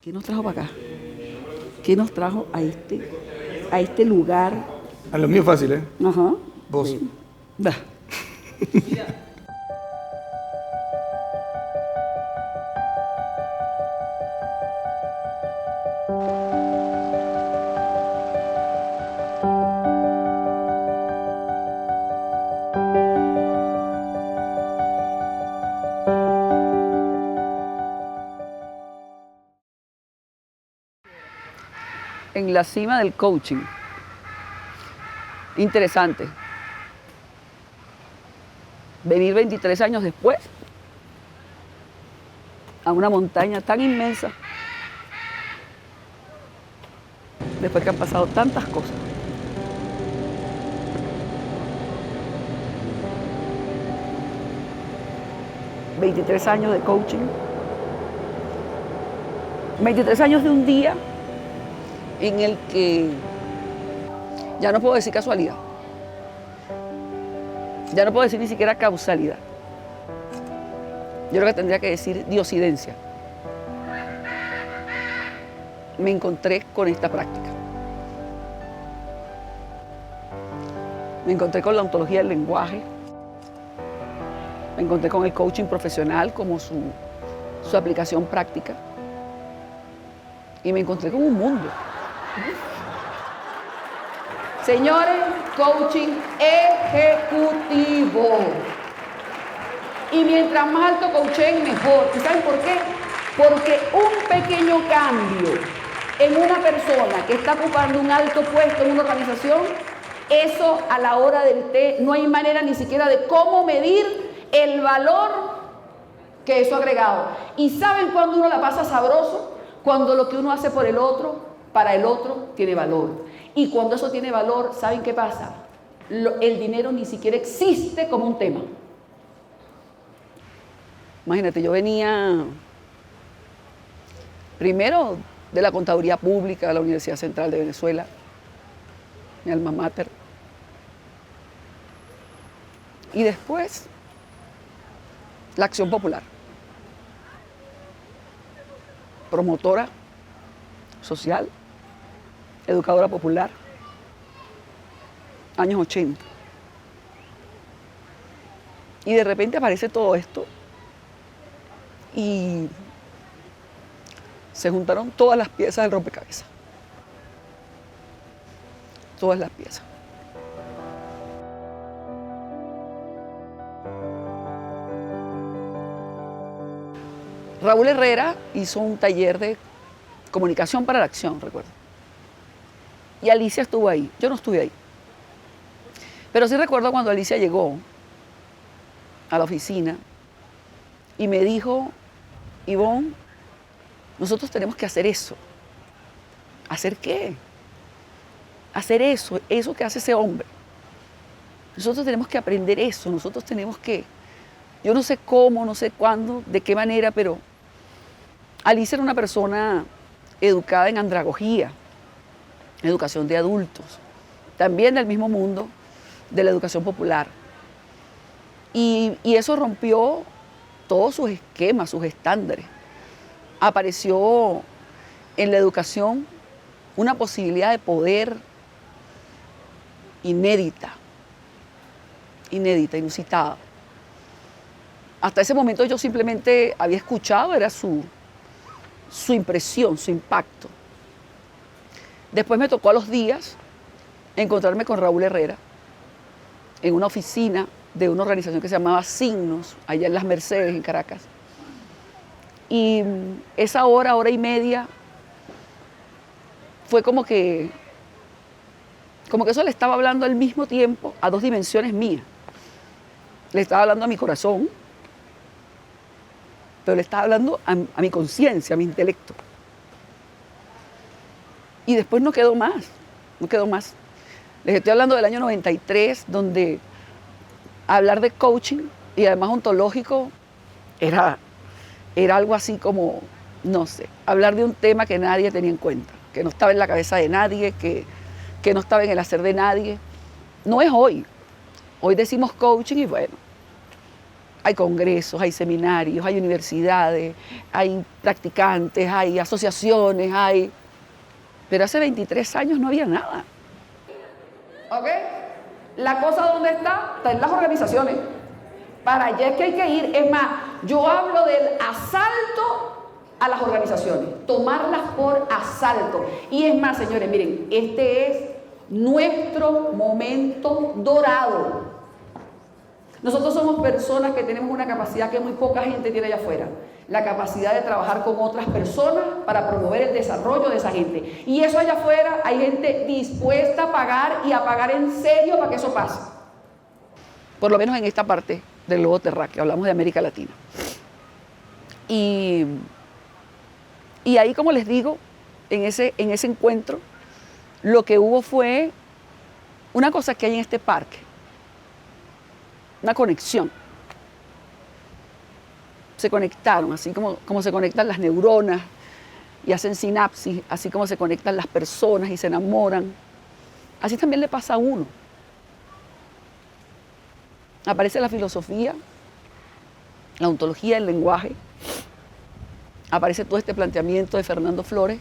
¿Qué nos trajo para acá? ¿Qué nos trajo a este lugar? A lo mío fácil, ¿eh? Ajá. Vos. Da. En la cima del coaching. Interesante. Venir 23 años después a una montaña tan inmensa, después que han pasado tantas cosas. ...23 años de coaching, 23 años de un día en el que ya no puedo decir casualidad, ya no puedo decir ni siquiera causalidad. Yo creo que tendría que decir diosidencia. Me encontré con esta práctica. Me encontré con la ontología del lenguaje. Me encontré con el coaching profesional como su aplicación práctica. Y me encontré con un mundo. Señores, coaching ejecutivo. Y mientras más alto coacheen, mejor. ¿Y saben por qué? Porque un pequeño cambio en una persona que está ocupando un alto puesto en una organización, eso a la hora del té no hay manera ni siquiera de cómo medir el valor que eso ha agregado. ¿Y saben cuándo uno la pasa sabroso? Cuando lo que uno hace por el otro, para el otro, tiene valor. Y cuando eso tiene valor, ¿saben qué pasa? El dinero ni siquiera existe como un tema. Imagínate, yo venía primero de la Contaduría Pública de la Universidad Central de Venezuela, mi alma mater. Y después, la Acción Popular, promotora social, educadora popular, años 80. Y de repente aparece todo esto y se juntaron todas las piezas del rompecabezas. Todas las piezas. Raúl Herrera hizo un taller de comunicación para la acción, recuerdo. Y Alicia estuvo ahí. Yo no estuve ahí. Pero sí recuerdo cuando Alicia llegó a la oficina y me dijo: Ivonne, nosotros tenemos que hacer eso. ¿Hacer qué? Hacer eso que hace ese hombre. Nosotros tenemos que aprender eso, nosotros tenemos que, yo no sé cómo, no sé cuándo, de qué manera, pero Alicia era una persona educada en andragogía, educación de adultos, también del mismo mundo de la educación popular. Y eso rompió todos sus esquemas, sus estándares. Apareció en la educación una posibilidad de poder inédita, inusitada. Hasta ese momento yo simplemente había escuchado, era su impresión, su impacto. Después me tocó a los días encontrarme con Raúl Herrera en una oficina de una organización que se llamaba Signos, allá en Las Mercedes, en Caracas. Y esa hora y media, fue como que eso le estaba hablando al mismo tiempo a dos dimensiones mías. Le estaba hablando a mi corazón, pero le estaba hablando a mi conciencia, a mi intelecto. Y después no quedó más. Les estoy hablando del año 93, donde hablar de coaching y además ontológico era algo así como, no sé, hablar de un tema que nadie tenía en cuenta, que no estaba en la cabeza de nadie, que no estaba en el hacer de nadie. No es hoy. Hoy decimos coaching y bueno, Hay congresos, hay seminarios, hay universidades, hay practicantes, hay asociaciones, hay... Pero hace 23 años no había nada. ¿Ok? La cosa ¿dónde está? Está en las organizaciones. Para allá es que hay que ir. Es más, yo hablo del asalto a las organizaciones. Tomarlas por asalto. Y es más, señores, miren, este es nuestro momento dorado. Nosotros somos personas que tenemos una capacidad que muy poca gente tiene allá afuera. La capacidad de trabajar con otras personas para promover el desarrollo de esa gente. Y eso allá afuera hay gente dispuesta a pagar y a pagar en serio para que eso pase. Por lo menos en esta parte del globo terráqueo, hablamos de América Latina. Y ahí, como les digo, en ese encuentro, lo que hubo fue una cosa que hay en este parque, una conexión. Se conectaron, así como se conectan las neuronas y hacen sinapsis, así como se conectan las personas y se enamoran. Así también le pasa a uno. Aparece la filosofía, la ontología del lenguaje, aparece todo este planteamiento de Fernando Flores,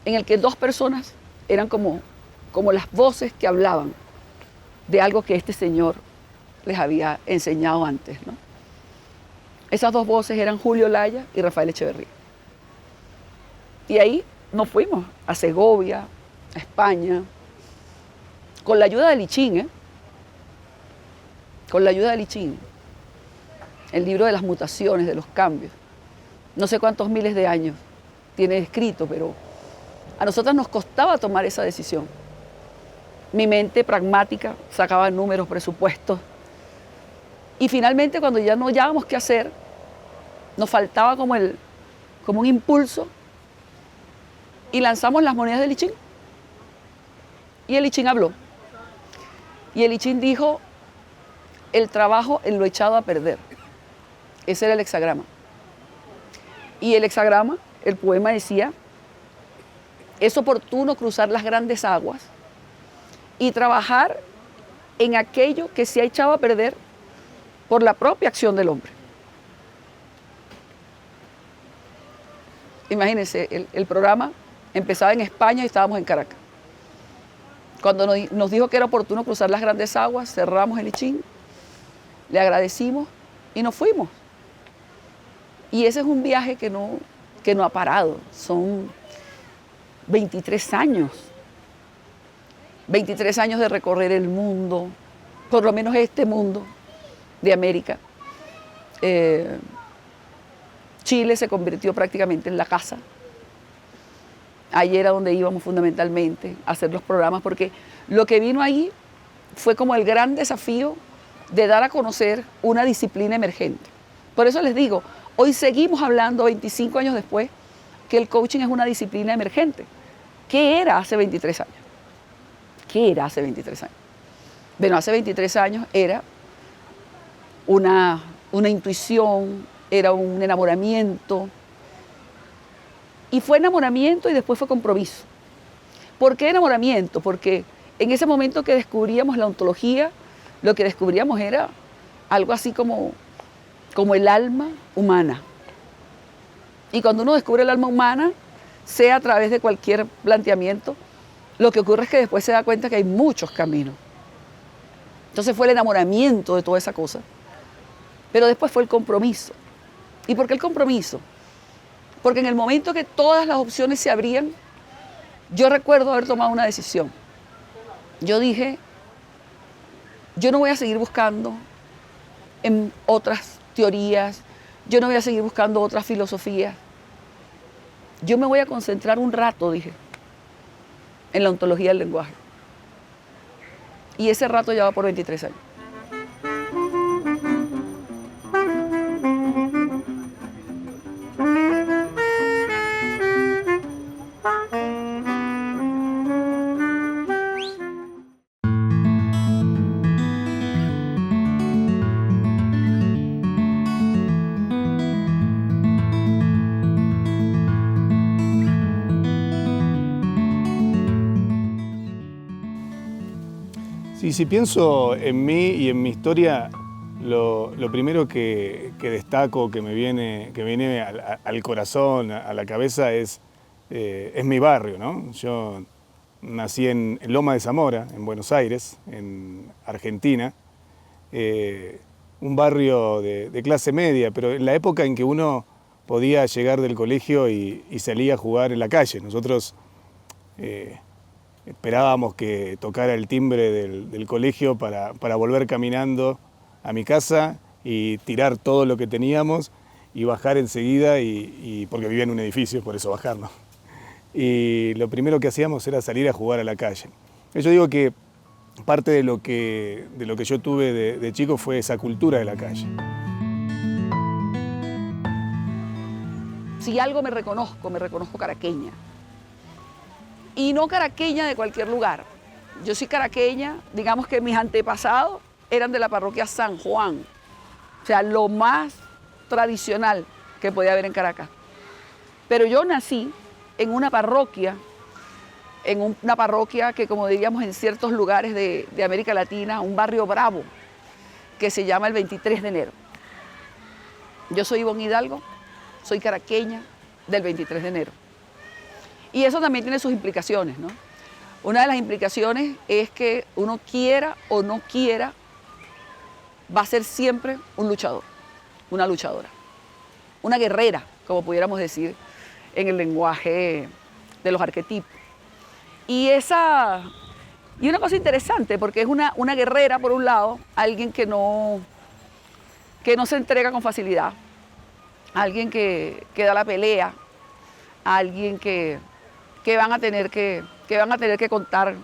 en el que dos personas eran como las voces que hablaban de algo que este señor les había enseñado antes, ¿no? Esas dos voces eran Julio Laya y Rafael Echeverría. Y ahí nos fuimos a Segovia, a España, con la ayuda de Lichín, con la ayuda de Lichín, el libro de las mutaciones, de los cambios. No sé cuántos miles de años tiene escrito, pero a nosotras nos costaba tomar esa decisión. Mi mente pragmática sacaba números, presupuestos. Y finalmente, cuando ya no hallábamos qué hacer, nos faltaba como un impulso y lanzamos las monedas de Lichín. Y el Lichín habló. Y el Lichín dijo, el trabajo en lo echado a perder. Ese era el hexagrama. Y el hexagrama, el poema decía, es oportuno cruzar las grandes aguas y trabajar en aquello que se ha echado a perder por la propia acción del hombre. Imagínense, el programa empezaba en España y estábamos en Caracas. Cuando nos dijo que era oportuno cruzar las grandes aguas, cerramos el Lichín, le agradecimos y nos fuimos. Y ese es un viaje que no ha parado. Son 23 años. 23 años de recorrer el mundo, por lo menos este mundo de América. Chile se convirtió prácticamente en la casa. Ahí era donde íbamos fundamentalmente a hacer los programas, porque lo que vino ahí fue como el gran desafío de dar a conocer una disciplina emergente. Por eso les digo, hoy seguimos hablando 25 años después que el coaching es una disciplina emergente. ¿Qué era hace 23 años? ¿Qué era hace 23 años? Bueno, hace 23 años era una intuición, era un enamoramiento. Y fue enamoramiento y después fue compromiso. ¿Por qué enamoramiento? Porque en ese momento que descubríamos la ontología, lo que descubríamos era algo así como el alma humana. Y cuando uno descubre el alma humana, sea a través de cualquier planteamiento, lo que ocurre es que después se da cuenta que hay muchos caminos. Entonces fue el enamoramiento de toda esa cosa. Pero después fue el compromiso. ¿Y por qué el compromiso? Porque en el momento que todas las opciones se abrían, yo recuerdo haber tomado una decisión. Yo dije, yo no voy a seguir buscando en otras teorías, yo no voy a seguir buscando otras filosofías. Yo me voy a concentrar un rato, dije, en la ontología del lenguaje. Y ese rato ya va por 23 años. Sí, si pienso en mí y en mi historia, lo primero que destaco, que me viene al corazón, a la cabeza, es mi barrio, ¿no? Yo nací en Loma de Zamora, en Buenos Aires, en Argentina. Un barrio de clase media, pero en la época en que uno podía llegar del colegio y salía a jugar en la calle. Nosotros esperábamos que tocara el timbre del colegio para volver caminando a mi casa y tirar todo lo que teníamos y bajar enseguida, porque vivía en un edificio, por eso bajar, ¿no? Y lo primero que hacíamos era salir a jugar a la calle. Yo digo que parte de lo que yo tuve de chico fue esa cultura de la calle. Si algo me reconozco caraqueña. Y no caraqueña de cualquier lugar. Yo soy caraqueña, digamos que mis antepasados eran de la parroquia San Juan. O sea, lo más tradicional que podía haber en Caracas. Pero yo nací en una parroquia que, como diríamos en ciertos lugares de América Latina, un barrio bravo, que se llama el 23 de enero. Yo soy Ivonne Hidalgo, soy caraqueña del 23 de enero. Y eso también tiene sus implicaciones, ¿no? Una de las implicaciones es que uno quiera o no quiera, va a ser siempre un luchador, una luchadora, una guerrera, como pudiéramos decir en el lenguaje de los arquetipos. Y una cosa interesante, porque es una guerrera, por un lado, alguien que no se entrega con facilidad, alguien que da la pelea, alguien que van a tener que contar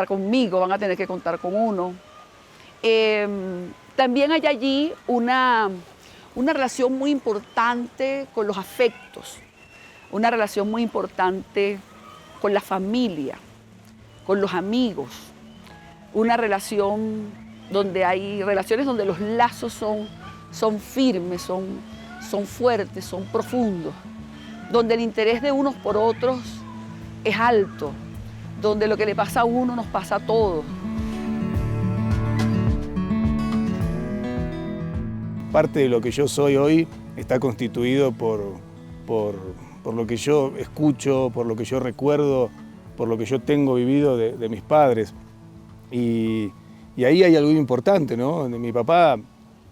conmigo, van a tener que contar con uno. También hay allí una relación muy importante con los afectos, una relación muy importante con la familia, con los amigos, una relación donde hay relaciones donde los lazos son firmes, son fuertes, son profundos, donde el interés de unos por otros es alto, donde lo que le pasa a uno nos pasa a todos. Parte de lo que yo soy hoy está constituido por lo que yo escucho, por lo que yo recuerdo, por lo que yo tengo vivido de mis padres. Y ahí hay algo importante, ¿no? Mi papá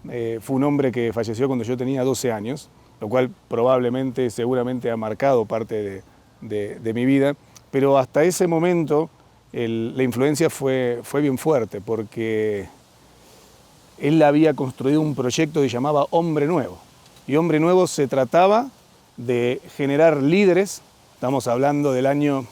fue un hombre que falleció cuando yo tenía 12 años, lo cual probablemente, seguramente ha marcado parte de mi vida, pero hasta ese momento la influencia fue bien fuerte, porque él había construido un proyecto que llamaba Hombre Nuevo. Y Hombre Nuevo se trataba de generar líderes, estamos hablando del año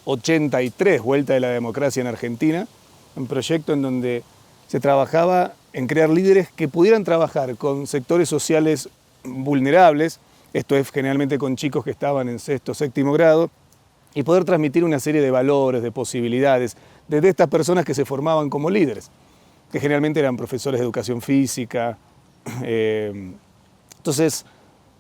83, vuelta de la democracia en Argentina, un proyecto en donde se trabajaba en crear líderes que pudieran trabajar con sectores sociales vulnerables, esto es generalmente con chicos que estaban en sexto, séptimo grado, y poder transmitir una serie de valores, de posibilidades, desde estas personas que se formaban como líderes, que generalmente eran profesores de educación física. Entonces,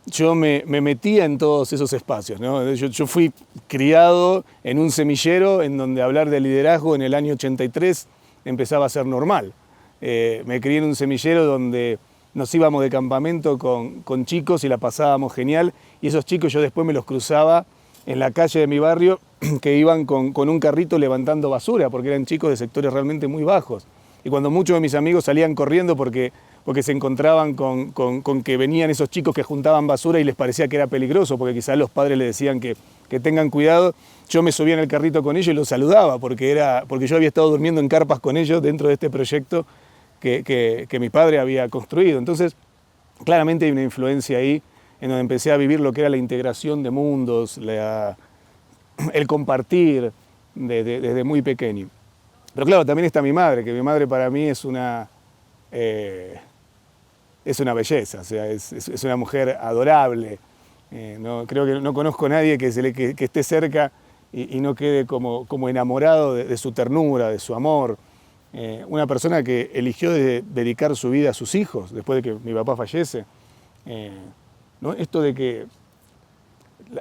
yo me metía en todos esos espacios, ¿no? Yo fui criado en un semillero en donde hablar de liderazgo en el año 83 empezaba a ser normal. Me crié en un semillero donde nos íbamos de campamento con chicos y la pasábamos genial, y esos chicos yo después me los cruzaba en la calle de mi barrio que iban con un carrito levantando basura, porque eran chicos de sectores realmente muy bajos. Y cuando muchos de mis amigos salían corriendo porque se encontraban con que venían esos chicos que juntaban basura y les parecía que era peligroso, porque quizás los padres les decían que tengan cuidado, yo me subía en el carrito con ellos y los saludaba, porque yo había estado durmiendo en carpas con ellos dentro de este proyecto que mi padre había construido. Entonces, claramente hay una influencia ahí en donde empecé a vivir lo que era la integración de mundos, el compartir desde muy pequeño. Pero claro, también está mi madre, que mi madre para mí es una belleza, o sea, es una mujer adorable. No, creo que no conozco a nadie que esté cerca y no quede como enamorado de su ternura, de su amor. Una persona que eligió dedicar su vida a sus hijos después de que mi papá fallece. ¿No? Esto de que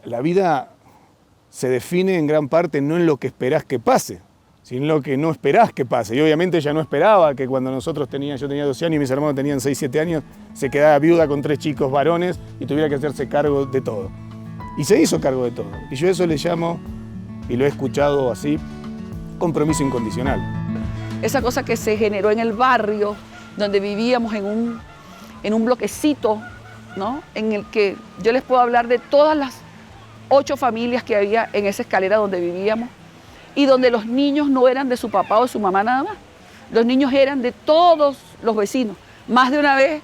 la vida se define en gran parte no en lo que esperás que pase, sino lo que no esperás que pase. Y obviamente ella no esperaba que cuando yo tenía 12 años y mis hermanos tenían 6, 7 años, se quedara viuda con 3 chicos varones y tuviera que hacerse cargo de todo. Y se hizo cargo de todo. Y yo eso le llamo, y lo he escuchado así, compromiso incondicional. Esa cosa que se generó en el barrio, donde vivíamos en un bloquecito, ¿no? En el que yo les puedo hablar de todas las 8 familias que había en esa escalera donde vivíamos, y donde los niños no eran de su papá o de su mamá nada más. Los niños eran de todos los vecinos. Más de una vez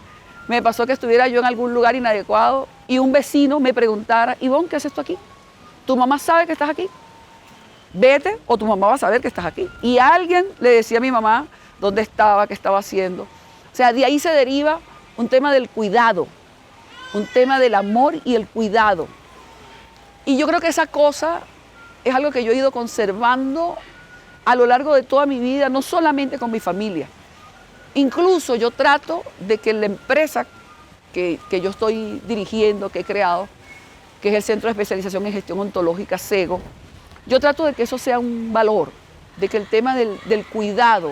me pasó que estuviera yo en algún lugar inadecuado y un vecino me preguntara: Ivonne, ¿qué haces tú aquí? ¿Tu mamá sabe que estás aquí? Vete o tu mamá va a saber que estás aquí. Y alguien le decía a mi mamá dónde estaba, qué estaba haciendo. O sea, de ahí se deriva un tema del cuidado, un tema del amor y el cuidado. Y yo creo que esa cosa es algo que yo he ido conservando a lo largo de toda mi vida, no solamente con mi familia. Incluso yo trato de que la empresa que yo estoy dirigiendo, que he creado, que es el Centro de Especialización en Gestión Ontológica, CEGO, yo trato de que eso sea un valor, de que el tema del cuidado,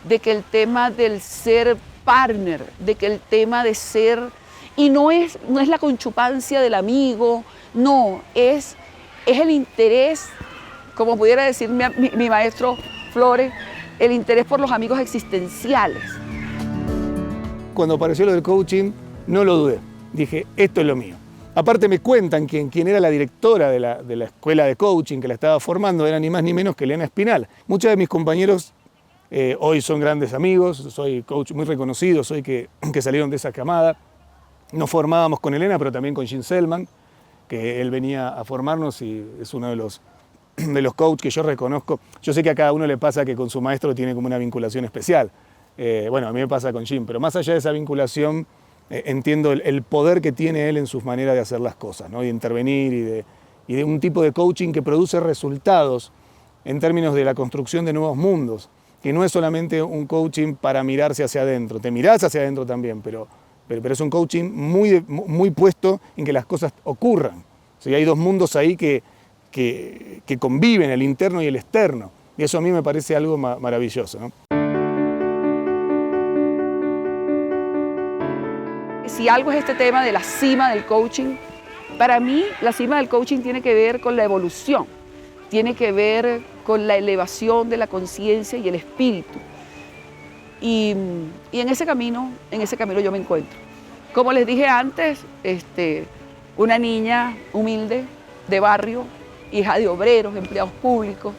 de que el tema del ser partner, de que el tema de ser... Y no es la conchupancia del amigo, no, es el interés, como pudiera decir mi maestro Flores, el interés por los amigos existenciales. Cuando apareció lo del coaching, no lo dudé. Dije, esto es lo mío. Aparte me cuentan que quien era la directora de la escuela de coaching que la estaba formando era ni más ni menos que Elena Espinal. Muchos de mis compañeros hoy son grandes amigos, soy coach muy reconocido, soy que salieron de esa camada. Nos formábamos con Elena, pero también con Jim Selman, que él venía a formarnos y es uno de los coaches que yo reconozco. Yo sé que a cada uno le pasa que con su maestro tiene como una vinculación especial. Bueno, a mí me pasa con Jim, pero más allá de esa vinculación, entiendo el poder que tiene él en sus maneras de hacer las cosas, ¿no? De intervenir y de un tipo de coaching que produce resultados en términos de la construcción de nuevos mundos, que no es solamente un coaching para mirarse hacia adentro. Te mirás hacia adentro también, pero es un coaching muy puesto en que las cosas ocurran. O sea, hay 2 mundos ahí que conviven, el interno y el externo. Y eso a mí me parece algo maravilloso, ¿no? Si algo es este tema de la cima del coaching, para mí la cima del coaching tiene que ver con la evolución, tiene que ver con la elevación de la conciencia y el espíritu. Y en ese camino yo me encuentro. Como les dije antes, una niña humilde, de barrio, hija de obreros, empleados públicos,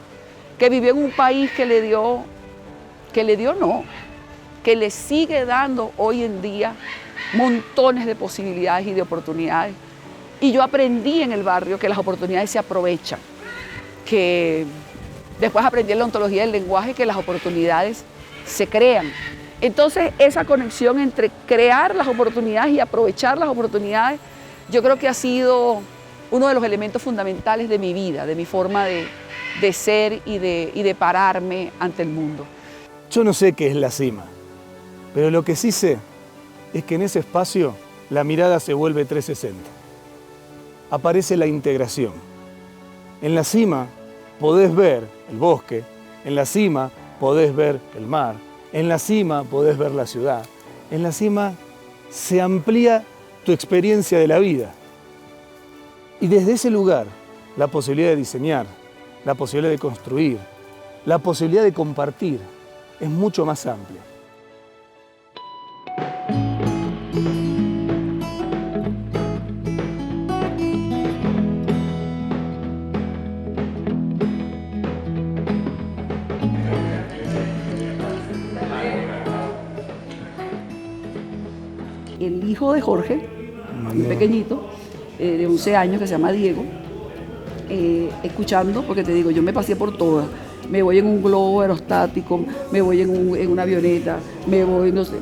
que vivió en un país que le sigue dando hoy en día montones de posibilidades y de oportunidades. Y yo aprendí en el barrio que las oportunidades se aprovechan, que después aprendí en la ontología del lenguaje que las oportunidades se crean. Entonces, esa conexión entre crear las oportunidades y aprovechar las oportunidades, yo creo que ha sido uno de los elementos fundamentales de mi vida, de mi forma de ser y de pararme ante el mundo. Yo no sé qué es la cima, pero lo que sí sé es que en ese espacio la mirada se vuelve 360. Aparece la integración. En la cima podés ver el bosque, en la cima podés ver el mar, en la cima podés ver la ciudad, en la cima se amplía tu experiencia de la vida. Y desde ese lugar, la posibilidad de diseñar, la posibilidad de construir, la posibilidad de compartir es mucho más amplia. El hijo de Jorge, muy pequeñito, de 11 años, que se llama Diego, escuchando, porque te digo, yo me pasé por todas. Me voy en un globo aerostático, me voy en una avioneta, me voy, no sé,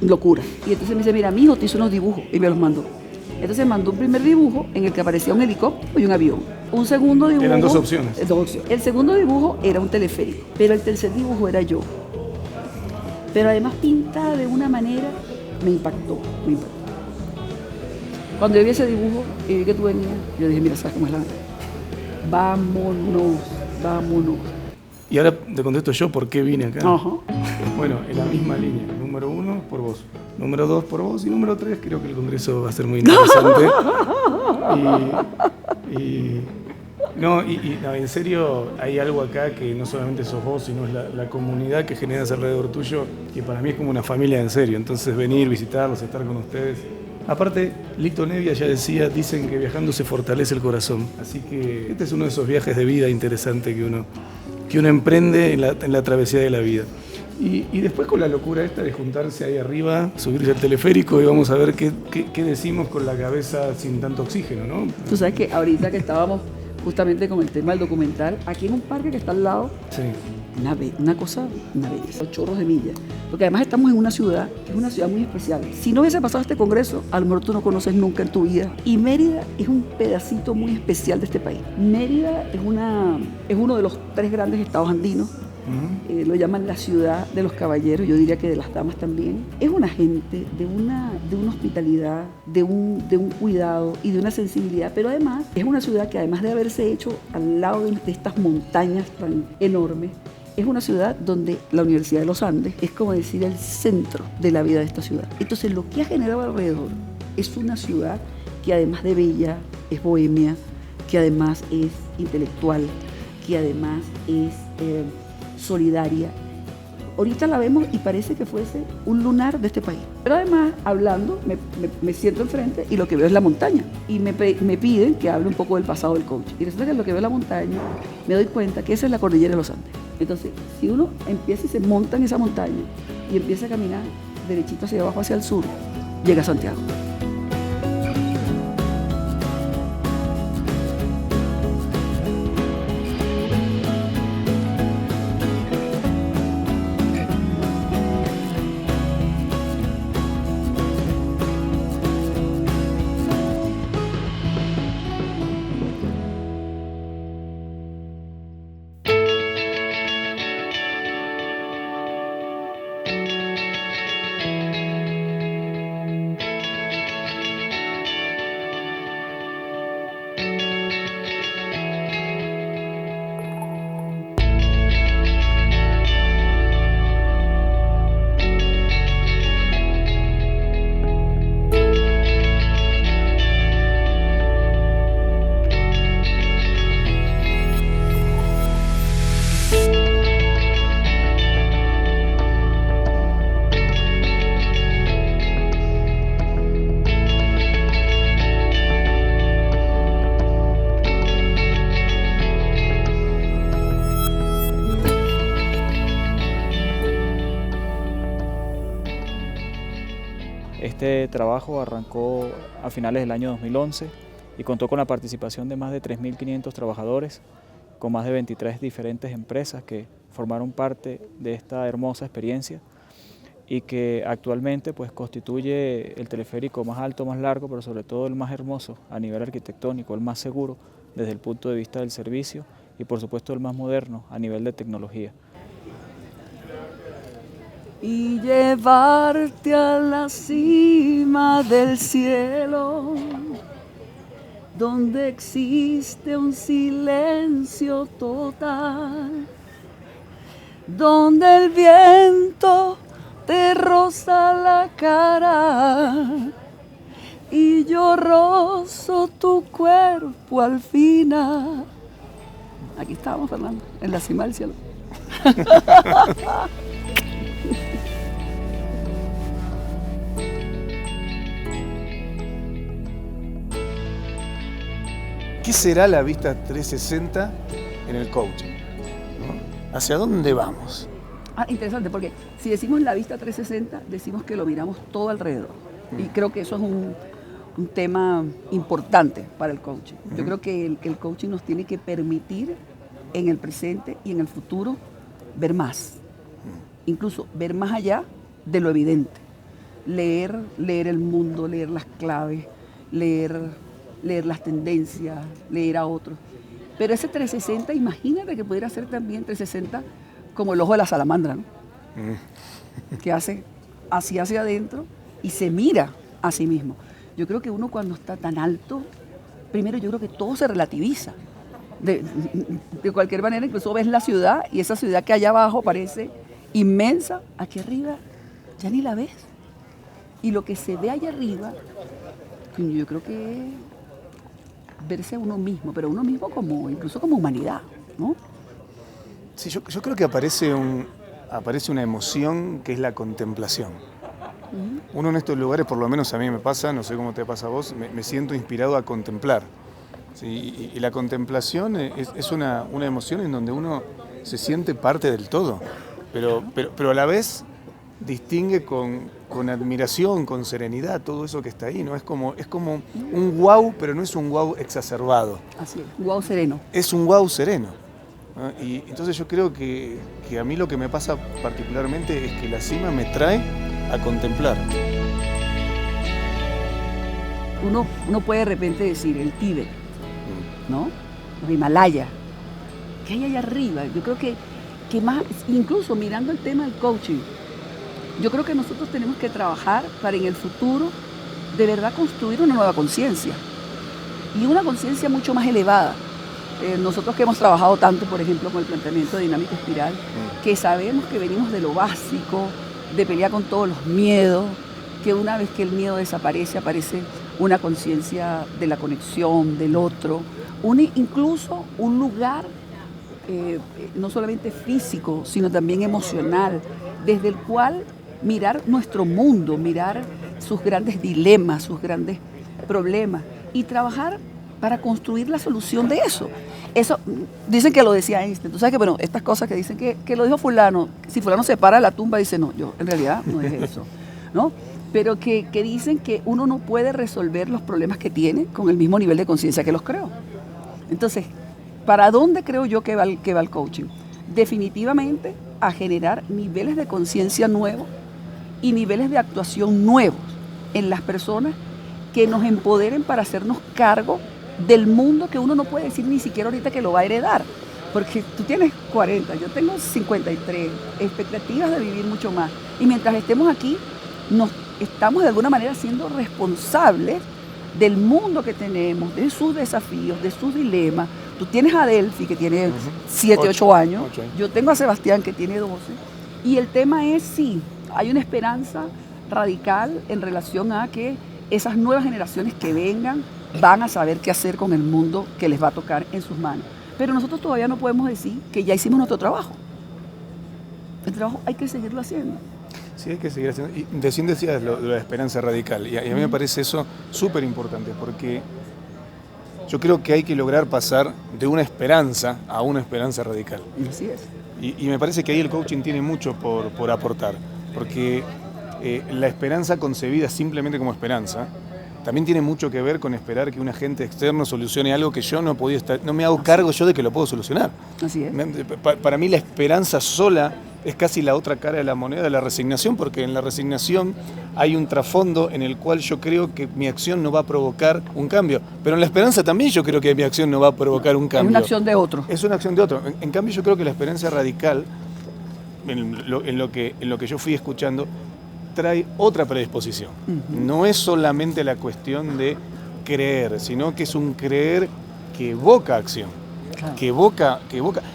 locura. Y entonces me dice, mira, mi hijo te hizo unos dibujos, y me los mandó. Entonces mandó un primer dibujo en el que aparecía un helicóptero y un avión. Un segundo dibujo... Eran 2 opciones. 2 opciones. El segundo dibujo era un teleférico, pero el tercer dibujo era yo. Pero además pintada de una manera, me impactó. Cuando yo vi ese dibujo y vi que tú venías, yo dije, mira, ¿sabes cómo es la verdad? Vámonos. Y ahora te contesto yo por qué vine acá. Ajá. Bueno, en la misma línea. Número 1, por vos. Número 2, por vos. Y número 3, creo que el Congreso va a ser muy interesante. No, en serio, hay algo acá que no solamente sos vos, sino es la comunidad que generas alrededor tuyo, que para mí es como una familia en serio. Entonces venir, visitarlos, estar con ustedes. Aparte, Lito Nevia ya decía, dicen que viajando se fortalece el corazón. Así que este es uno de esos viajes de vida interesantes que uno emprende en la travesía de la vida. Y después con la locura esta de juntarse ahí arriba, subirse al teleférico y vamos a ver qué decimos con la cabeza sin tanto oxígeno, ¿no? Tú sabes que ahorita que estábamos justamente con el tema del documental, aquí en un parque que está al lado, Sí. una belleza, los chorros de millas. Porque además estamos en una ciudad, que es una ciudad muy especial. Si no hubiese pasado este congreso, a lo mejor tú no conoces nunca en tu vida. Y Mérida es un pedacito muy especial de este país. Mérida es uno de los 3 grandes estados andinos. Lo llaman la ciudad de los caballeros, yo diría que de las damas también. Es una gente de una hospitalidad, de un cuidado y de una sensibilidad, pero además es una ciudad que además de haberse hecho al lado de estas montañas tan enormes, es una ciudad donde la Universidad de los Andes es como decir el centro de la vida de esta ciudad. Entonces lo que ha generado alrededor es una ciudad que además de bella, es bohemia, que además es intelectual, que además es solidaria. Ahorita la vemos y parece que fuese un lunar de este país. Pero además, hablando, me siento enfrente y lo que veo es la montaña. Y me piden que hable un poco del pasado del coach. Y resulta que lo que veo es la montaña, me doy cuenta que esa es la cordillera de los Andes. Entonces, si uno empieza y se monta en esa montaña y empieza a caminar derechito hacia abajo, hacia el sur, llega a Santiago. Este trabajo arrancó a finales del año 2011 y contó con la participación de más de 3.500 trabajadores, con más de 23 diferentes empresas que formaron parte de esta hermosa experiencia y que actualmente pues, constituye el teleférico más alto, más largo, pero sobre todo el más hermoso a nivel arquitectónico, el más seguro desde el punto de vista del servicio y por supuesto el más moderno a nivel de tecnología. Y llevarte a la cima del cielo, donde existe un silencio total, donde el viento te roza la cara y yo rozo tu cuerpo al final. Aquí estábamos, Fernando, en la cima del cielo. ¿Qué será la vista 360 en el coaching? ¿No? ¿Hacia dónde vamos? Interesante, porque si decimos la vista 360, decimos que lo miramos todo alrededor. Y creo que eso es un tema importante para el coaching. Yo creo que el coaching nos tiene que permitir en el presente y en el futuro ver más. Incluso ver más allá de lo evidente. Leer el mundo, leer las claves, leer las tendencias, leer a otros. Pero ese 360, imagínate que pudiera ser también 360 como el ojo de la salamandra, ¿no? Que hace así hacia adentro y se mira a sí mismo. Yo creo que uno cuando está tan alto, primero yo creo que todo se relativiza. de cualquier manera, incluso ves la ciudad y esa ciudad que allá abajo parece inmensa, aquí arriba ya ni la ves. Y lo que se ve allá arriba, yo creo que es verse a uno mismo, pero uno mismo como, incluso como humanidad, ¿no? Sí, yo creo que aparece una emoción que es la contemplación. Uno en estos lugares, por lo menos a mí me pasa, no sé cómo te pasa a vos, me siento inspirado a contemplar. ¿Sí? Y la contemplación es una emoción en donde uno se siente parte del todo, pero a la vez distingue con admiración, con serenidad todo eso que está ahí, ¿no? Es como un wow, pero no es un wow exacerbado. Así es, un wow sereno. Es un wow sereno, ¿no? Y entonces yo creo que a mí lo que me pasa particularmente es que la cima me trae a contemplar. Uno puede de repente decir el Tíbet, ¿no? Los Himalayas. ¿Qué hay allá arriba? Yo creo que más, incluso mirando el tema del coaching, yo creo que nosotros tenemos que trabajar para en el futuro de verdad construir una nueva conciencia y una conciencia mucho más elevada. Nosotros que hemos trabajado tanto, por ejemplo, con el planteamiento de dinámica espiral, que sabemos que venimos de lo básico, de pelear con todos los miedos, que una vez que el miedo desaparece, aparece una conciencia de la conexión, del otro, incluso un lugar no solamente físico, sino también emocional, desde el cual mirar nuestro mundo, mirar sus grandes dilemas, sus grandes problemas y trabajar para construir la solución de eso. Eso, dicen que lo decía Einstein. Tú sabes que, bueno, estas cosas que dicen que lo dijo fulano, si fulano se para de la tumba, dice, no, yo en realidad no es eso, ¿no? Pero que dicen que uno no puede resolver los problemas que tiene con el mismo nivel de conciencia que los creó. Entonces, ¿para dónde creo yo que va el coaching? Definitivamente a generar niveles de conciencia nuevos y niveles de actuación nuevos en las personas que nos empoderen para hacernos cargo del mundo que uno no puede decir ni siquiera ahorita que lo va a heredar. Porque tú tienes 40, yo tengo 53, expectativas de vivir mucho más. Y mientras estemos aquí, nos estamos de alguna manera siendo responsables del mundo que tenemos, de sus desafíos, de sus dilemas. Tú tienes a Delphi, que tiene 7, 8 años. Yo tengo a Sebastián, que tiene 12. Y el tema es, sí, hay una esperanza radical en relación a que esas nuevas generaciones que vengan van a saber qué hacer con el mundo que les va a tocar en sus manos. Pero nosotros todavía no podemos decir que ya hicimos nuestro trabajo. El trabajo hay que seguirlo haciendo. Sí, hay que seguir haciendo. Y recién decías lo de la esperanza radical. Y a mí me parece eso súper importante, porque yo creo que hay que lograr pasar de una esperanza a una esperanza radical. Así es. Y me parece que ahí el coaching tiene mucho por aportar, porque la esperanza concebida simplemente como esperanza también tiene mucho que ver con esperar que un agente externo solucione algo que yo no me hago cargo yo de que lo puedo solucionar. Así es. Para mí la esperanza sola es casi la otra cara de la moneda de la resignación, porque en la resignación hay un trasfondo en el cual yo creo que mi acción no va a provocar un cambio, pero en la esperanza también yo creo que mi acción no va a provocar un cambio. Es una acción de otro. Es una acción de otro. En cambio yo creo que la esperanza radical, en lo que yo fui escuchando, trae otra predisposición. No es solamente la cuestión de creer, sino que es un creer que evoca acción. Claro. Que evoca,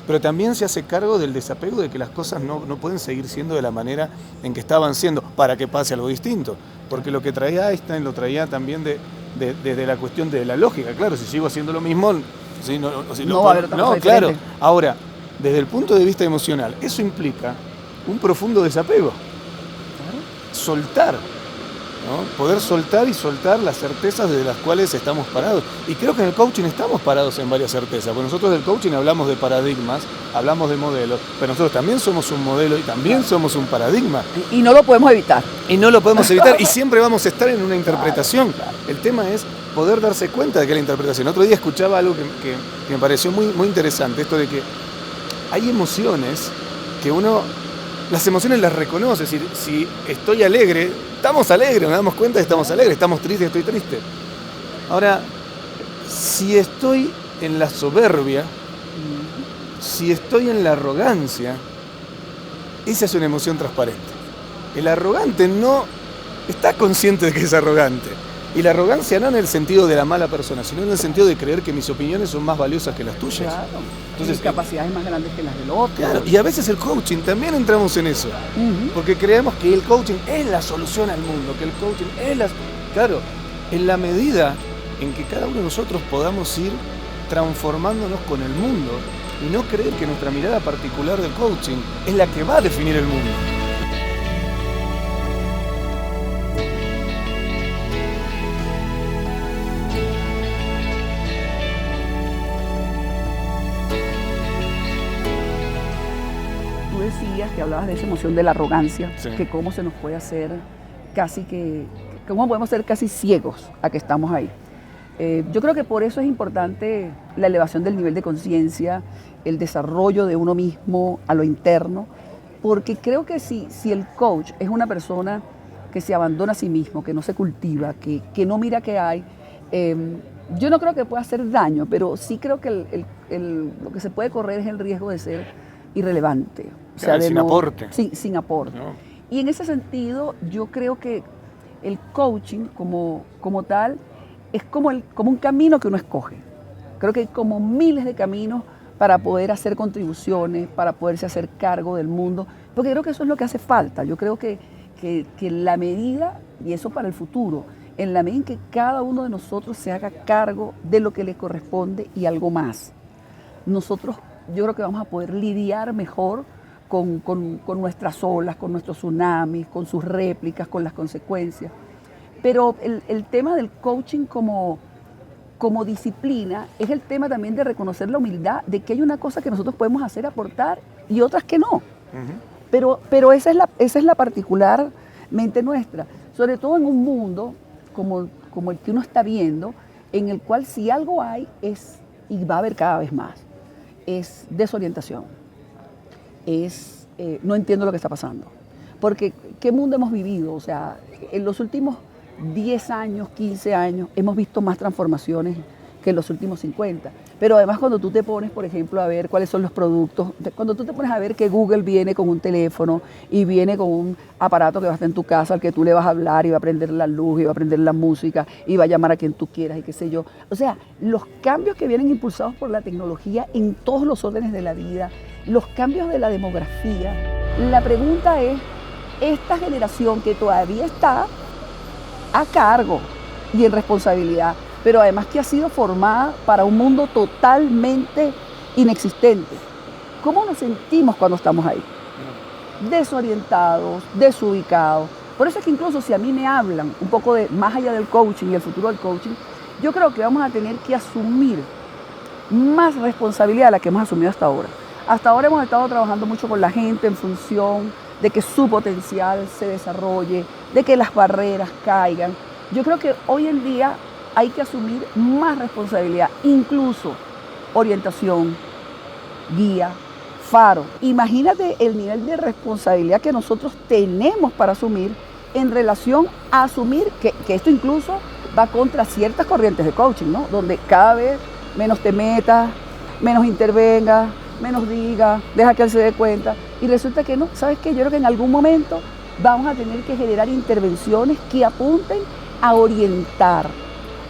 pero también se hace cargo del desapego de que las cosas no pueden seguir siendo de la manera en que estaban siendo para que pase algo distinto. Porque lo que traía Einstein lo traía también desde la cuestión de la lógica. Claro, si sigo haciendo lo mismo, no va a haber otra cosa claro. diferente. Ahora, desde el punto de vista emocional, eso implica un profundo desapego. Soltar, ¿no? Poder soltar y soltar las certezas de las cuales estamos parados. Y creo que en el coaching estamos parados en varias certezas, porque nosotros del coaching hablamos de paradigmas, hablamos de modelos, pero nosotros también somos un modelo y también somos un paradigma. Y no lo podemos evitar. Y no lo podemos evitar y siempre vamos a estar en una interpretación. El tema es poder darse cuenta de que la interpretación. Otro día escuchaba algo que me pareció muy, muy interesante, esto de que hay emociones que uno... Las emociones las reconoce, es decir, si estoy alegre, estamos alegres, nos damos cuenta de que estamos alegres, estamos tristes, estoy triste. Ahora, si estoy en la soberbia, si estoy en la arrogancia, esa es una emoción transparente. El arrogante no está consciente de que es arrogante. Y la arrogancia no en el sentido de la mala persona, sino en el sentido de creer que mis opiniones son más valiosas que las tuyas. Claro. Entonces, Mis capacidades más grandes que las del otro. Claro, y a veces el coaching también entramos en eso, porque creemos que el coaching es la solución al mundo, que el coaching es la... Claro, en la medida en que cada uno de nosotros podamos ir transformándonos con el mundo y no creer que nuestra mirada particular del coaching es la que va a definir el mundo. Que hablabas de esa emoción de la arrogancia, Sí. que cómo se nos puede hacer cómo podemos ser casi ciegos a que estamos ahí. Yo creo que por eso es importante la elevación del nivel de conciencia, el desarrollo de uno mismo a lo interno, porque creo que si el coach es una persona que se abandona a sí mismo, que no se cultiva, que no mira qué hay, yo no creo que pueda hacer daño, pero sí creo que lo que se puede correr es el riesgo de ser irrelevante. O sea, Sin aporte. Sin aporte. No. Y en ese sentido, yo creo que el coaching como tal es como un camino que uno escoge. Creo que hay como miles de caminos para poder hacer contribuciones, para poderse hacer cargo del mundo, porque creo que eso es lo que hace falta. Yo creo que la medida, y eso para el futuro, en la medida en que cada uno de nosotros se haga cargo de lo que le corresponde y algo más, nosotros yo creo que vamos a poder lidiar mejor con nuestras olas, con nuestros tsunamis, con sus réplicas, con las consecuencias. Pero el tema del coaching como disciplina es el tema también de reconocer la humildad de que hay una cosa que nosotros podemos hacer, aportar, y otras que no. Pero esa es la particularmente nuestra, sobre todo en un mundo como el que uno está viendo, en el cual si algo hay y va a haber cada vez más, es desorientación, no entiendo lo que está pasando, porque ¿qué mundo hemos vivido? O sea, en los últimos 10 años, 15 años, hemos visto más transformaciones que en los últimos 50, pero además cuando tú te pones, por ejemplo, a ver cuáles son los productos, cuando tú te pones a ver que Google viene con un teléfono y viene con un aparato que va a estar en tu casa al que tú le vas a hablar y va a prender la luz y va a prender la música y va a llamar a quien tú quieras y qué sé yo. O sea, los cambios que vienen impulsados por la tecnología en todos los órdenes de la vida, los cambios de la demografía. La pregunta es, esta generación que todavía está a cargo y en responsabilidad, pero además que ha sido formada para un mundo totalmente inexistente. ¿Cómo nos sentimos cuando estamos ahí? Desorientados, desubicados. Por eso es que incluso si a mí me hablan un poco de más allá del coaching y el futuro del coaching, yo creo que vamos a tener que asumir más responsabilidad de la que hemos asumido hasta ahora. Hasta ahora hemos estado trabajando mucho con la gente en función de que su potencial se desarrolle, de que las barreras caigan. Yo creo que hoy en día hay que asumir más responsabilidad, incluso orientación, guía, faro. Imagínate el nivel de responsabilidad que nosotros tenemos para asumir en relación a asumir que esto incluso va contra ciertas corrientes de coaching, ¿no? Donde cada vez menos te metas, menos intervengas, menos digas, deja que él se dé cuenta. Y resulta que no, ¿sabes qué? Yo creo que en algún momento vamos a tener que generar intervenciones que apunten a orientar,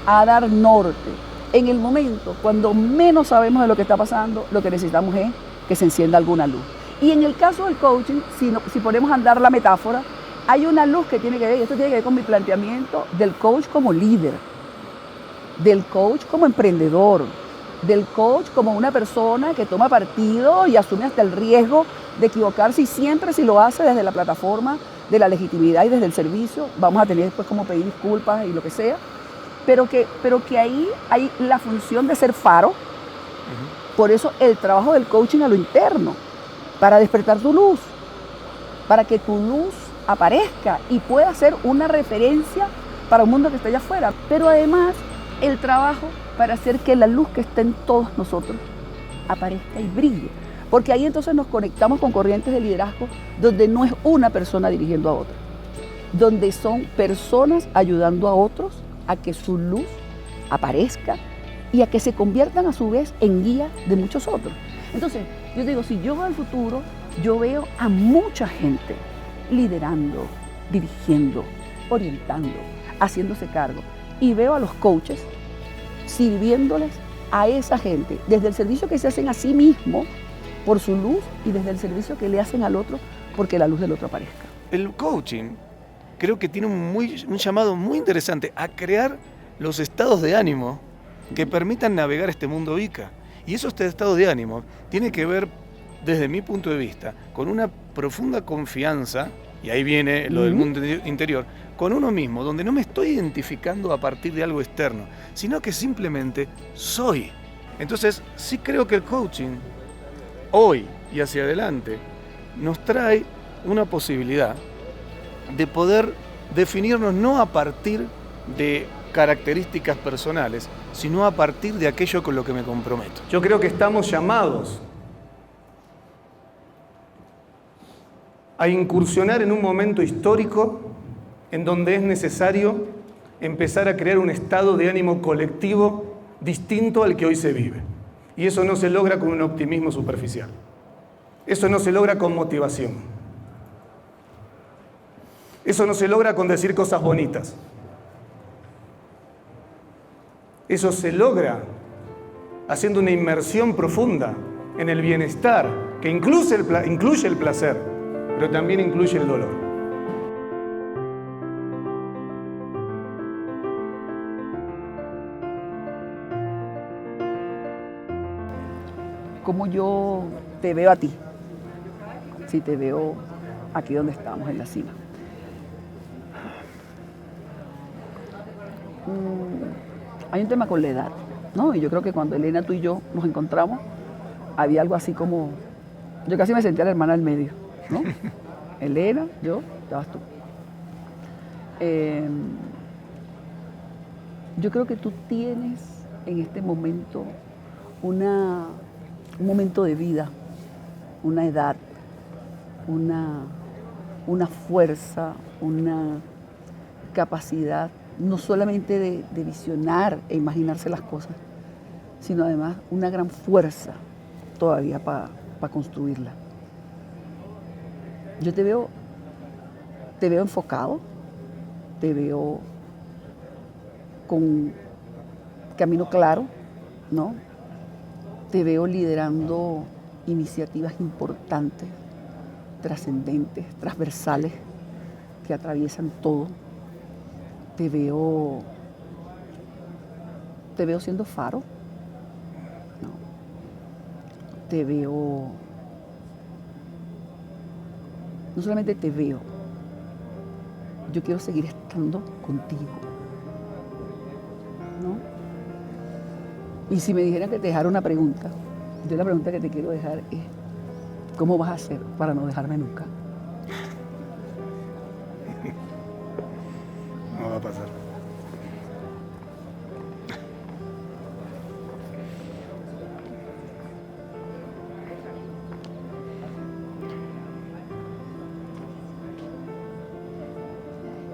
a dar norte. En el momento, cuando menos sabemos de lo que está pasando, lo que necesitamos es que se encienda alguna luz. Y en el caso del coaching, si ponemos a andar la metáfora, hay una luz que tiene que ver, y esto tiene que ver con mi planteamiento del coach como líder, del coach como emprendedor, del coach como una persona que toma partido y asume hasta el riesgo de equivocarse, y siempre si lo hace desde la plataforma de la legitimidad y desde el servicio, vamos a tener después como pedir disculpas y lo que sea, pero que ahí hay la función de ser faro. Por eso el trabajo del coaching a lo interno, para despertar tu luz, para que tu luz aparezca y pueda ser una referencia para un mundo que está allá afuera, pero además el trabajo para hacer que la luz que está en todos nosotros aparezca y brille, porque ahí entonces nos conectamos con corrientes de liderazgo donde no es una persona dirigiendo a otra, donde son personas ayudando a otros a que su luz aparezca y a que se conviertan a su vez en guía de muchos otros. Entonces, yo digo, si yo veo el futuro, yo veo a mucha gente liderando, dirigiendo, orientando, haciéndose cargo. y veo a los coaches sirviéndoles a esa gente, desde el servicio que se hacen a sí mismo por su luz y desde el servicio que le hacen al otro porque la luz del otro aparezca. El coaching creo que tiene un llamado muy interesante a crear los estados de ánimo que permitan navegar este mundo VICA. Y esos estados de ánimo tiene que ver, desde mi punto de vista, con una profunda confianza, y ahí viene lo del mundo interior, con uno mismo, donde no me estoy identificando a partir de algo externo, sino que simplemente soy. Entonces, sí creo que el coaching, hoy y hacia adelante, nos trae una posibilidad de poder definirnos no a partir de características personales, sino a partir de aquello con lo que me comprometo. Yo creo que estamos llamados a incursionar en un momento histórico en donde es necesario empezar a crear un estado de ánimo colectivo distinto al que hoy se vive. Y eso no se logra con un optimismo superficial. Eso no se logra con motivación. Eso no se logra con decir cosas bonitas. Eso se logra haciendo una inmersión profunda en el bienestar, que incluye el placer, pero también incluye el dolor. Como yo te veo a ti, si te veo aquí donde estamos, en la cima. Hay un tema con la edad, ¿no? Y yo creo que cuando Elena, tú y yo nos encontramos, había algo así como, yo casi me sentía la hermana del medio, ¿no? Elena, yo, estabas tú. Yo creo que tú tienes en este momento un momento de vida, una edad, una fuerza, una capacidad, no solamente de visionar e imaginarse las cosas, sino además una gran fuerza todavía para construirla. Yo te veo enfocado, te veo con camino claro, ¿no? Te veo liderando iniciativas importantes, trascendentes, transversales, que atraviesan todo. Te veo siendo faro, ¿no? Te veo, no solamente te veo, yo quiero seguir estando contigo, ¿no? Y si me dijeran que te dejara una pregunta, yo la pregunta que te quiero dejar es, ¿cómo vas a hacer para no dejarme nunca? No va a pasar.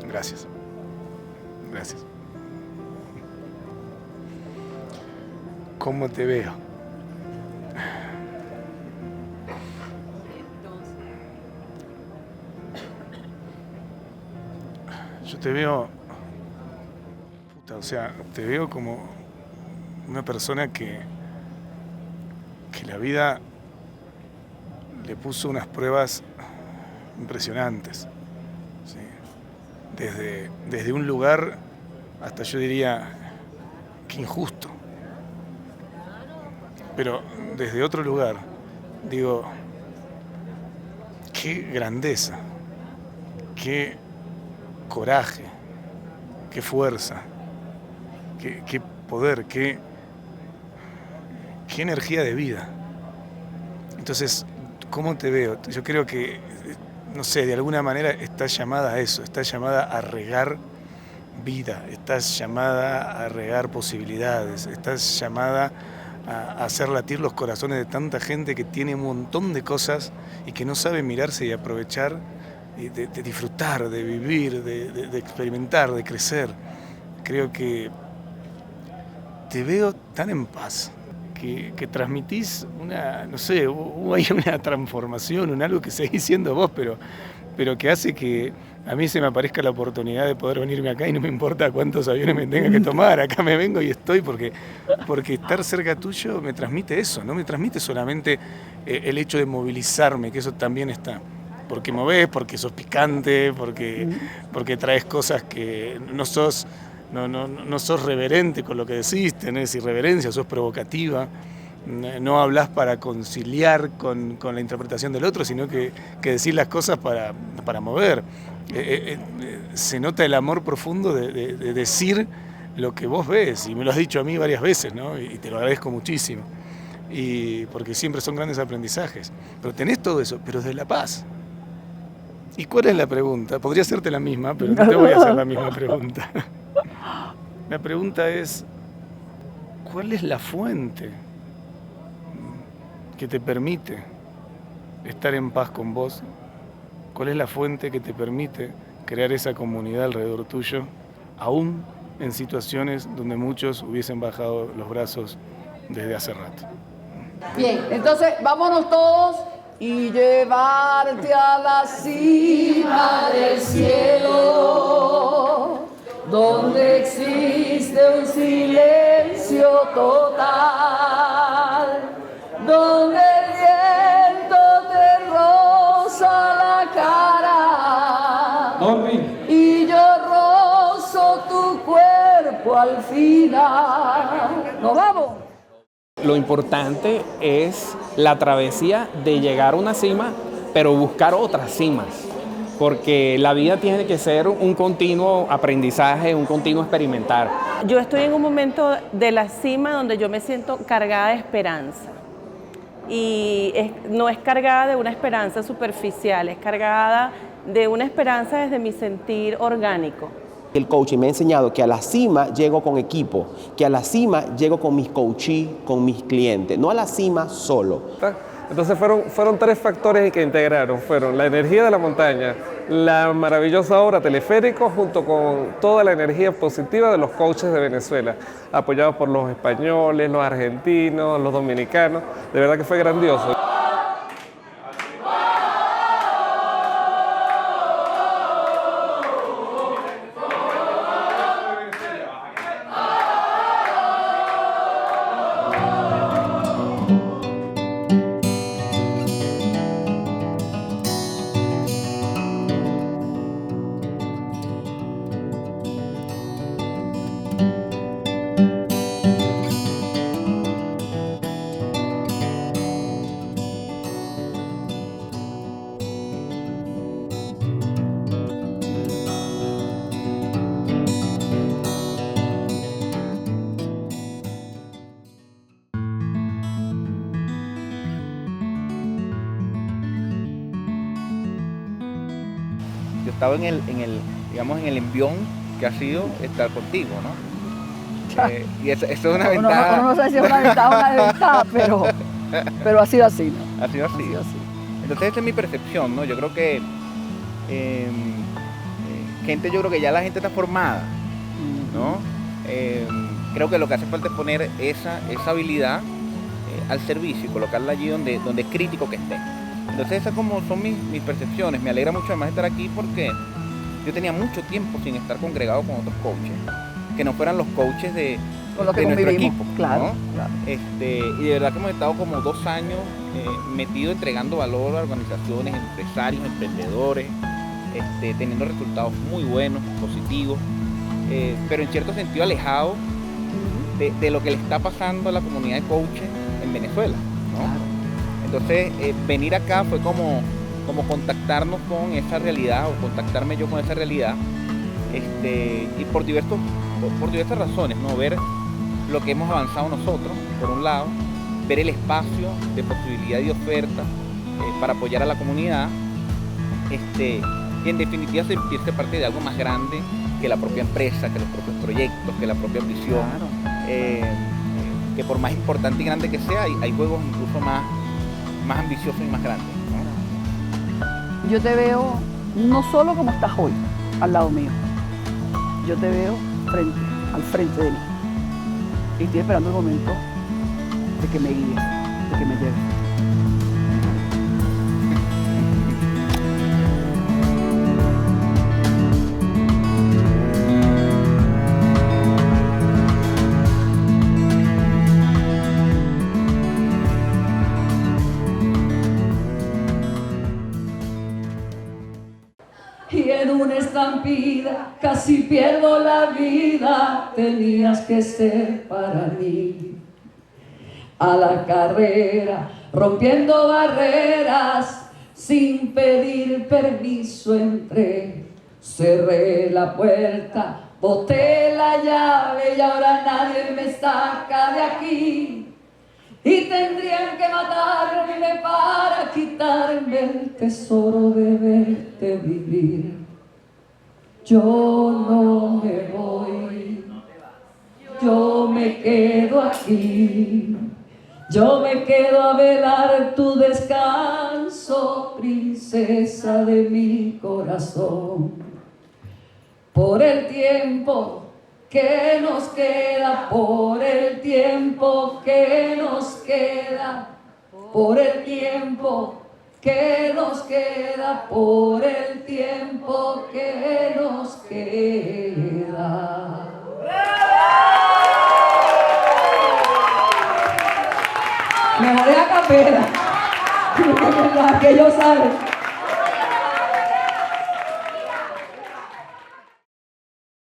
Gracias. Gracias. ¿Cómo te veo? Yo te veo, te veo como una persona que la vida le puso unas pruebas impresionantes, ¿sí? Desde un lugar hasta yo diría que injusto, pero desde otro lugar digo, qué grandeza, qué coraje, qué fuerza, qué poder, qué energía de vida. Entonces, ¿cómo te veo? Yo creo que, no sé, de alguna manera estás llamada a eso, estás llamada a regar vida, estás llamada a regar posibilidades, estás llamada a hacer latir los corazones de tanta gente que tiene un montón de cosas y que no sabe mirarse y aprovechar, de disfrutar, de vivir, de experimentar, de crecer. Creo que te veo tan en paz, que transmitís una, no sé, hay una transformación, algo que seguís siendo vos, pero pero que hace que a mí se me aparezca la oportunidad de poder venirme acá y no me importa cuántos aviones me tenga que tomar, acá me vengo y estoy porque estar cerca tuyo me transmite eso, no me transmite solamente el hecho de movilizarme, que eso también está. Porque movés, porque sos picante, porque traes cosas que no sos reverente con lo que decís, tenés irreverencia, sos provocativa, no hablás para conciliar con la interpretación del otro, sino que decís las cosas para mover. Se nota el amor profundo de decir lo que vos ves, y me lo has dicho a mí varias veces, ¿no? Y te lo agradezco muchísimo, y porque siempre son grandes aprendizajes. Pero tenés todo eso, pero desde la paz. ¿Y cuál es la pregunta? Podría hacerte la misma, pero no te voy a hacer la misma pregunta. La pregunta es, ¿cuál es la fuente que te permite estar en paz con vos? ¿Cuál es la fuente que te permite crear esa comunidad alrededor tuyo, aún en situaciones donde muchos hubiesen bajado los brazos desde hace rato? Bien, entonces vámonos todos y llevarte a la cima del cielo, donde existe un silencio total, donde el viento te roza la cara y yo rozo tu cuerpo al final. ¿Nos vamos? Lo importante es la travesía de llegar a una cima, pero buscar otras cimas, porque la vida tiene que ser un continuo aprendizaje, un continuo experimentar. Yo estoy en un momento de la cima donde yo me siento cargada de esperanza, y no es cargada de una esperanza superficial, es cargada de una esperanza desde mi sentir orgánico. El coaching me ha enseñado que a la cima llego con equipo, que a la cima llego con mis coachees, con mis clientes, no a la cima solo. Entonces fueron 3 factores que integraron, fueron la energía de la montaña, la maravillosa obra Teleférico, junto con toda la energía positiva de los coaches de Venezuela, apoyados por los españoles, los argentinos, los dominicanos. De verdad que fue grandioso. Yo estaba en el envión que ha sido estar contigo, ¿no? Y eso es una ventaja. No sé si es una ventaja o una desventaja, pero ha sido así, ¿no? Ha sido así. Entonces esa es mi percepción, ¿no? Yo creo que yo creo que ya la gente está formada, ¿no? Creo que lo que hace falta es poner esa habilidad al servicio y colocarla allí donde es crítico que esté. Entonces esas como son mis percepciones. Me alegra mucho además estar aquí porque yo tenía mucho tiempo sin estar congregado con otros coaches, que no fueran los coaches de nuestro equipo, claro, ¿no? Claro. Y de verdad que hemos estado como 2 años metidos entregando valor a organizaciones, empresarios, emprendedores, teniendo resultados muy buenos, positivos, pero en cierto sentido alejados de lo que le está pasando a la comunidad de coaches en Venezuela, ¿no? Claro. Entonces venir acá fue como contactarnos con esa realidad, o contactarme yo con esa realidad, y por diversas razones, ¿no? Ver lo que hemos avanzado nosotros, por un lado, ver el espacio de posibilidad y oferta para apoyar a la comunidad, y en definitiva sentirse parte de algo más grande que la propia empresa, que los propios proyectos, que la propia ambición. Claro. Que por más importante y grande que sea, hay juegos incluso más ambiciosos y más grandes, ¿no? Yo te veo no solo como estás hoy, al lado mío. Yo te veo al frente de mí. Y estoy esperando el momento de que me guíes, de que me lleves. si pierdo la vida, tenías que ser para mí. A la carrera, rompiendo barreras, sin pedir permiso entré. Cerré la puerta, boté la llave y ahora nadie me saca de aquí. Y tendrían que matarme para quitarme el tesoro de verte vivir. Yo no me voy, yo me quedo aquí. Yo me quedo a velar tu descanso, princesa de mi corazón. Por el tiempo que nos queda, por el tiempo que nos queda, por el tiempo que nos queda, por el tiempo que nos queda. Me la de a capela, que ellos saben.